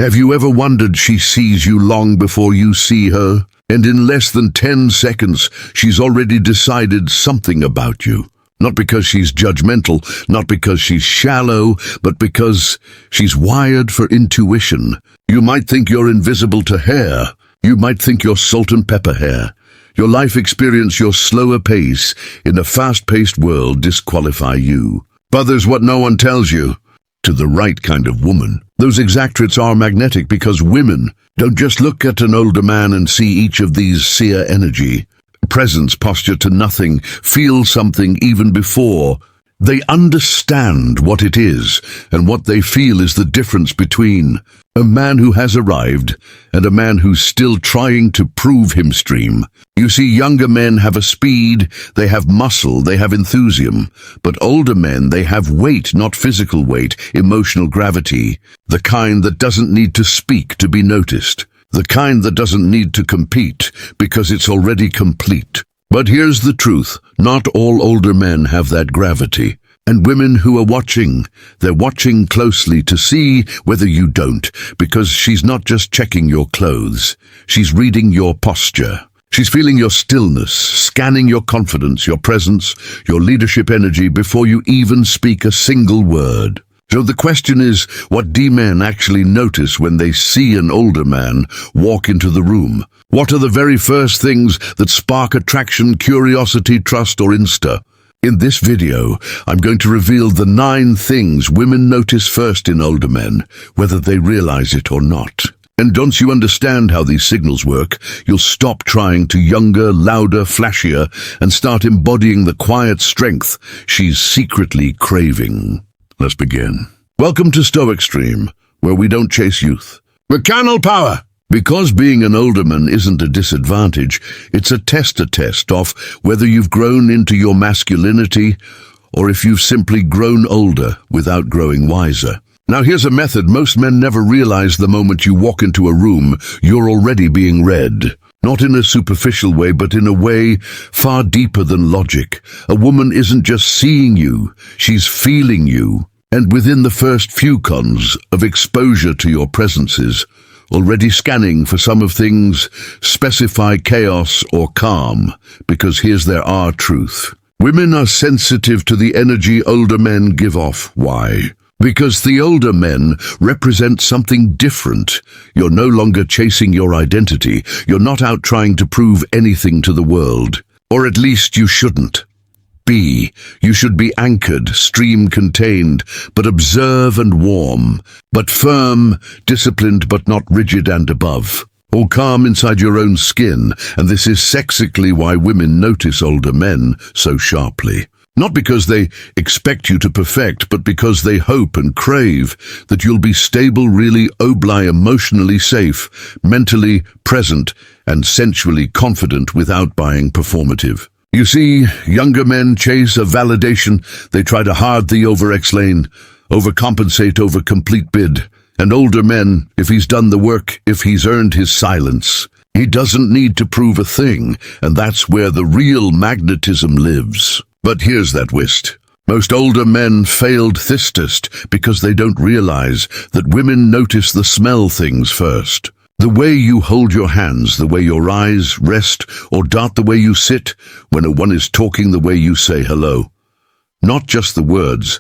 Have you ever wondered she sees you long before you see her? And in less than 10 seconds, she's already decided something about you. Not because she's judgmental, not because she's shallow, but because she's wired for intuition. You might think you're invisible to hair. You might think you're salt and pepper hair. Your life experience, your slower pace in a fast-paced world disqualify you. But there's what no one tells you. To the right kind of woman, those exact traits are magnetic because women don't just look at an older man and see each of these seer energy. Presence, posture to nothing, feel something even before. They understand what it is, and what they feel is the difference between a man who has arrived and a man who's still trying to prove him stream. You see, younger men have a speed, they have muscle, they have enthusiasm. But older men, they have weight, not physical weight, emotional gravity. The kind that doesn't need to speak to be noticed. The kind that doesn't need to compete because it's already complete. But here's the truth, not all older men have that gravity. And women who are watching, they're watching closely to see whether you don't, because she's not just checking your clothes, she's reading your posture. She's feeling your stillness, scanning your confidence, your presence, your leadership energy before you even speak a single word. So the question is, what do men actually notice when they see an older man walk into the room? What are the very first things that spark attraction, curiosity, trust, or insta? In this video, I'm going to reveal the 9 things women notice first in older men, whether they realize it or not. And once you understand how these signals work, you'll stop trying to younger, louder, flashier, and start embodying the quiet strength she's secretly craving. Let's begin. Welcome to Stoic Stream, where we don't chase youth. We channel power! Because being an older man isn't a disadvantage, it's a test of whether you've grown into your masculinity or if you've simply grown older without growing wiser. Now here's a method most men never realize. The moment you walk into a room, you're already being read. Not in a superficial way, but in a way far deeper than logic. A woman isn't just seeing you, she's feeling you. And within the first few cons of exposure to your presences, already scanning for some of things specify chaos or calm, because here's their truth. Women are sensitive to the energy older men give off. Why? Because the older men represent something different. You're no longer chasing your identity. You're not out trying to prove anything to the world. Or at least you shouldn't. You should be anchored, stream-contained, but observe and warm, but firm, disciplined but not rigid and above. Or calm inside your own skin, and this is sexically why women notice older men so sharply. Not because they expect you to perfect, but because they hope and crave that you'll be stable, really emotionally safe, mentally present, and sensually confident without being performative. You see, younger men chase a validation. They try to hard the over-explain, overcompensate, over-complete bid. And older men, if he's done the work, if he's earned his silence, he doesn't need to prove a thing, and that's where the real magnetism lives. But here's that twist. Most older men failed this test because they don't realize that women notice the smell things first. The way you hold your hands, the way your eyes rest or dart, the way you sit when one is talking, the way you say hello. Not just the words,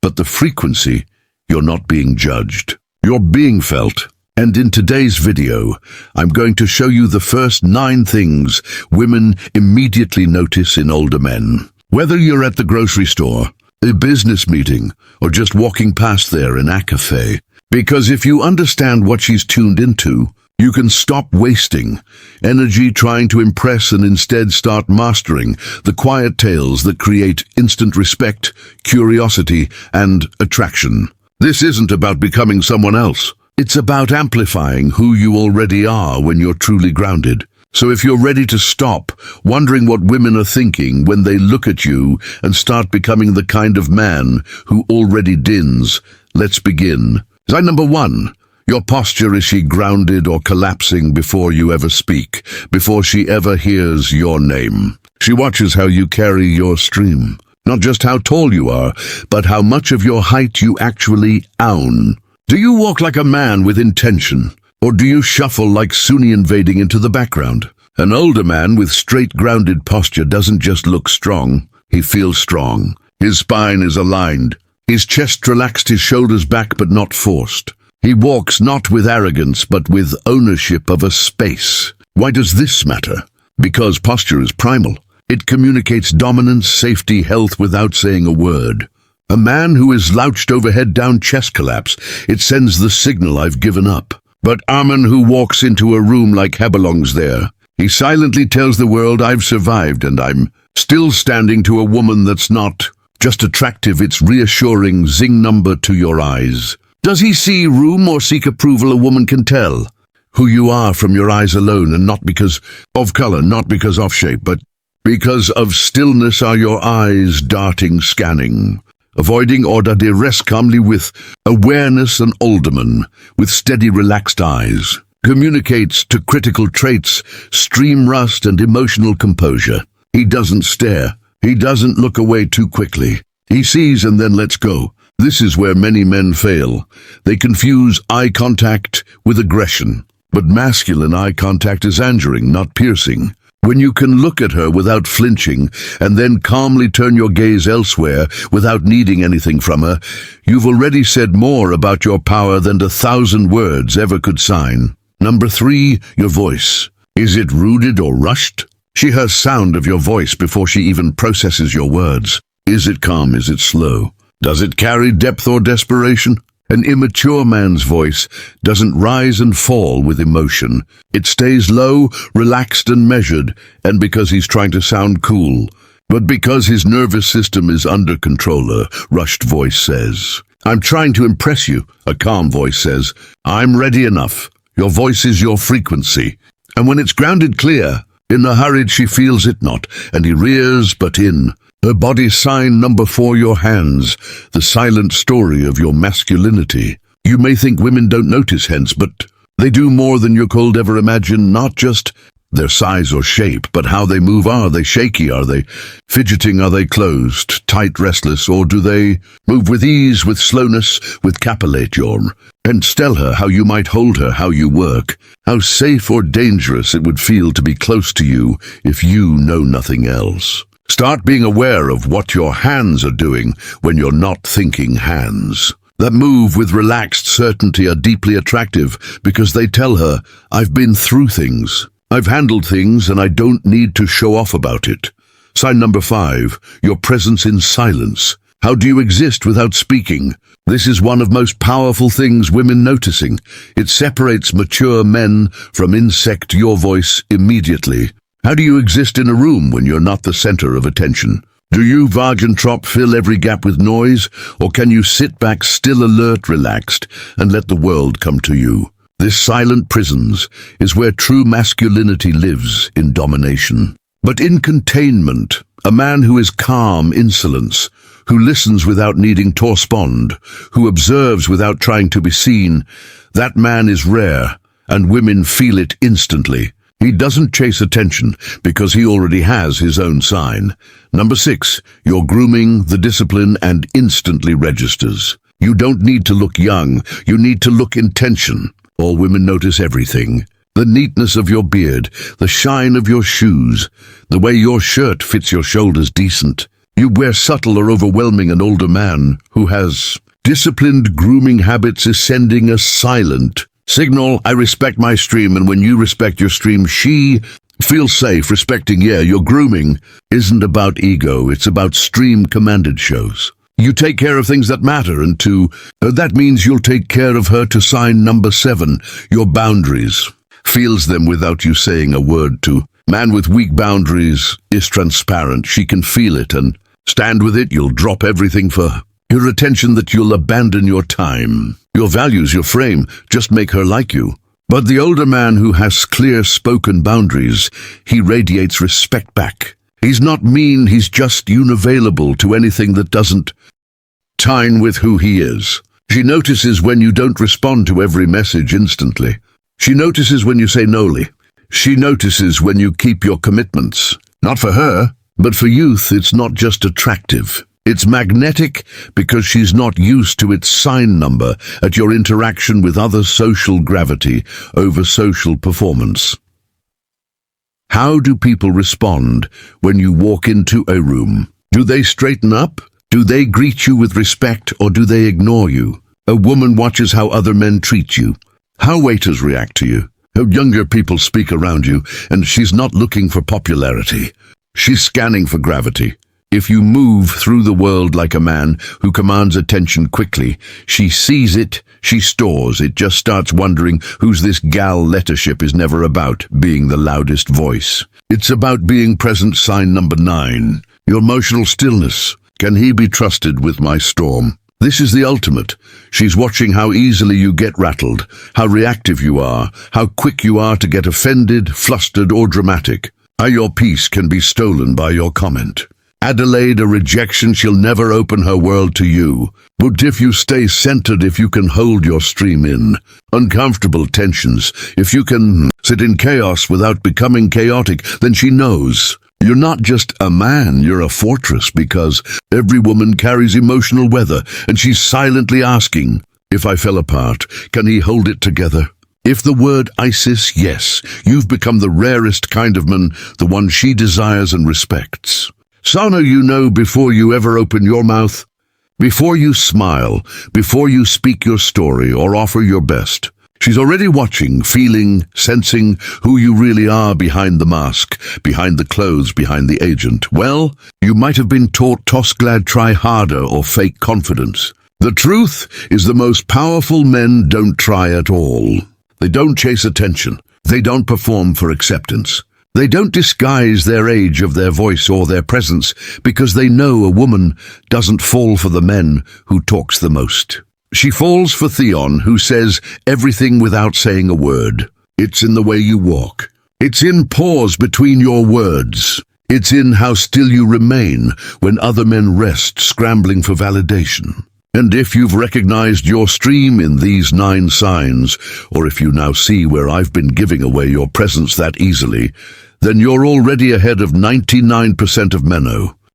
but the frequency. You're not being judged. You're being felt. And in today's video, I'm going to show you the first 9 things women immediately notice in older men. Whether you're at the grocery store, a business meeting, or just walking past there in a cafe. Because if you understand what she's tuned into, you can stop wasting energy trying to impress and instead start mastering the quiet tales that create instant respect, curiosity, and attraction. This isn't about becoming someone else. It's about amplifying who you already are when you're truly grounded. So if you're ready to stop wondering what women are thinking when they look at you and start becoming the kind of man who already dins, let's begin. Sign number 1. Your posture. Is she grounded or collapsing before you ever speak, before she ever hears your name? She watches how you carry your stream. Not just how tall you are, but how much of your height you actually own. Do you walk like a man with intention, or do you shuffle like Sunni invading into the background? An older man with straight, grounded posture doesn't just look strong, he feels strong. His spine is aligned, his chest relaxed, his shoulders back but not forced. He walks not with arrogance but with ownership of a space. Why does this matter? Because posture is primal. It communicates dominance, safety, health without saying a word. A man who is slouched over head down, chest collapse, it sends the signal I've given up. But Amen, who walks into a room like he belongs there, he silently tells the world, I've survived and I'm still standing to a woman that's not just attractive, it's reassuring, zing number to your eyes. Does he see room or seek approval? A woman can tell who you are from your eyes alone, and not because of color, not because of shape, but because of stillness. Are your eyes darting, scanning, avoiding order? They rest calmly with awareness. An alderman with steady, relaxed eyes communicates to critical traits, stream rust and emotional composure. He doesn't stare. He doesn't look away too quickly. He sees and then lets go. This is where many men fail. They confuse eye contact with aggression. But masculine eye contact is anchoring, not piercing. When you can look at her without flinching and then calmly turn your gaze elsewhere without needing anything from her, you've already said more about your power than 1,000 words ever could sign. Number 3, your voice. Is it rooted or rushed? She hears sound of your voice before she even processes your words. Is it calm? Is it slow? Does it carry depth or desperation? An immature man's voice doesn't rise and fall with emotion. It stays low, relaxed and measured, and because he's trying to sound cool. But because his nervous system is under control, a rushed voice says, I'm trying to impress you. A calm voice says, I'm ready enough. Your voice is your frequency. And when it's grounded clear, in the hurried she feels it not, and he rears but in. Her body sign. Number 4, your hands, the silent story of your masculinity. You may think women don't notice hence, but they do more than you could ever imagine. Not just their size or shape, but how they move. Are they shaky? Are they fidgeting? Are they closed, tight, restless? Or do they move with ease, with slowness, with capillate your? And tell her how you might hold her, how you work, how safe or dangerous it would feel to be close to you if you know nothing else. Start being aware of what your hands are doing when you're not thinking. Hands that move with relaxed certainty are deeply attractive because they tell her, I've been through things, I've handled things, and I don't need to show off about it. Sign number 5, your presence in silence. How do you exist without speaking? This is one of most powerful things women noticing. It separates mature men from insect. Your voice immediately. How do you exist in a room when you're not the center of attention? Do you Wagentrop fill every gap with noise, or can you sit back still, alert, relaxed, and let the world come to you? This silent presence is where true masculinity lives, in domination. But in containment, a man who is calm, insolence, who listens without needing to respond, who observes without trying to be seen, that man is rare, and women feel it instantly. He doesn't chase attention because he already has his own sign. Number 6, your grooming, the discipline, and instantly registers. You don't need to look young, you need to look intention. All women notice everything. The neatness of your beard, the shine of your shoes, the way your shirt fits your shoulders decent. You wear subtle or overwhelming. An older man who has disciplined grooming habits is sending a silent signal. I respect my stream, and when you respect your stream, she feels safe. Respecting, your grooming isn't about ego, it's about stream commanded shows. You take care of things that matter, and that means you'll take care of her. To sign number 7, your boundaries. Feels them without you saying a word to. Man with weak boundaries is transparent. She can feel it and stand with it. You'll drop everything for your attention, that you'll abandon your time, your values, your frame, just make her like you. But the older man who has clear spoken boundaries, he radiates respect back. He's not mean, he's just unavailable to anything that doesn't time with who he is. She notices when you don't respond to every message instantly. She notices when you say noli. She notices when you keep your commitments. Not for her, but for youth, it's not just attractive. It's magnetic because she's not used to its sign number at your interaction with other social gravity over social performance. How do people respond when you walk into a room? Do they straighten up? Do they greet you with respect, or do they ignore you? A woman watches how other men treat you, how waiters react to you, how younger people speak around you, and she's not looking for popularity. She's scanning for gravity. If you move through the world like a man who commands attention quickly, she sees it, she stores it, just starts wondering who's this gal lettership is never about, being the loudest voice. It's about being present. Sign number 9. Your emotional stillness. Can he be trusted with my storm? This is the ultimate. She's watching how easily you get rattled, how reactive you are, how quick you are to get offended, flustered, or dramatic. How your peace can be stolen by your comment. Adelaide, a rejection, she'll never open her world to you. But if you stay centered, if you can hold your stream in uncomfortable tensions, if you can sit in chaos without becoming chaotic, then she knows. You're not just a man, you're a fortress, because every woman carries emotional weather, and she's silently asking, if I fell apart, can he hold it together? If the word ISIS, yes, you've become the rarest kind of man, the one she desires and respects. Sana, you know before you ever open your mouth, before you smile, before you speak your story or offer your best. She's already watching, feeling, sensing who you really are behind the mask, behind the clothes, behind the agent. Well, you might have been taught toss glad, try harder, or fake confidence. The truth is the most powerful men don't try at all. They don't chase attention. They don't perform for acceptance. They don't disguise their age of their voice or their presence because they know a woman doesn't fall for the men who talks the most. She falls for Theon, who says everything without saying a word. It's in the way you walk. It's in pause between your words. It's in how still you remain when other men rest, scrambling for validation. And if you've recognized your stream in these 9 signs, or if you now see where I've been giving away your presence that easily, then you're already ahead of 99% of men.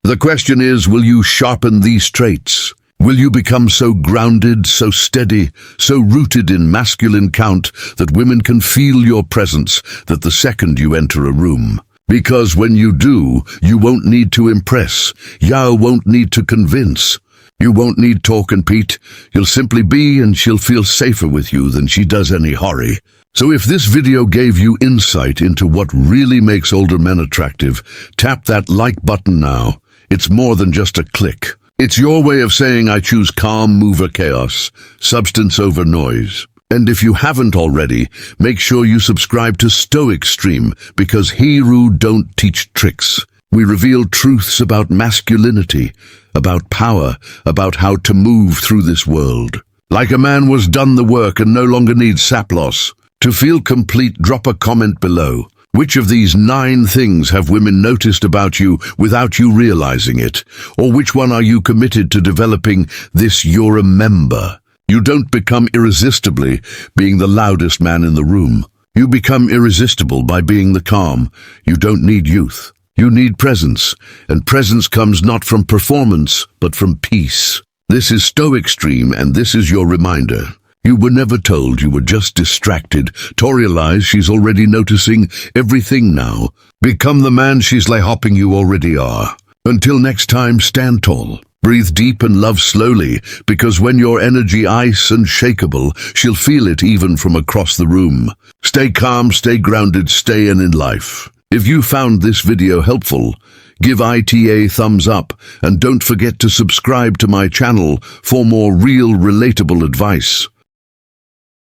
The question is, will you sharpen these traits? Will you become so grounded, so steady, so rooted in masculine count that women can feel your presence that the second you enter a room? Because when you do, you won't need to impress. Yao won't need to convince. You won't need talk and Pete. You'll simply be, and she'll feel safer with you than she does any hurry. So if this video gave you insight into what really makes older men attractive, tap that like button now. It's more than just a click. It's your way of saying I choose calm over chaos, substance over noise. And if you haven't already, make sure you subscribe to Stoic Stream, because Hero don't teach tricks. We reveal truths about masculinity, about power, about how to move through this world. Like a man was done the work and no longer needs sap loss. To feel complete, drop a comment below. Which of these 9 things have women noticed about you without you realizing it? Or which one are you committed to developing this you're a member? You don't become irresistibly being the loudest man in the room. You become irresistible by being the calm. You don't need youth. You need presence, and presence comes not from performance, but from peace. This is Stoic Stream, and this is your reminder. You were never told, you were just distracted. Tori lies, she's already noticing everything now. Become the man she's hopping you already are. Until next time, stand tall. Breathe deep and love slowly, because when your energy ice and shakeable, she'll feel it even from across the room. Stay calm, stay grounded, stay in life. If you found this video helpful, give it a thumbs up, and don't forget to subscribe to my channel for more real relatable advice.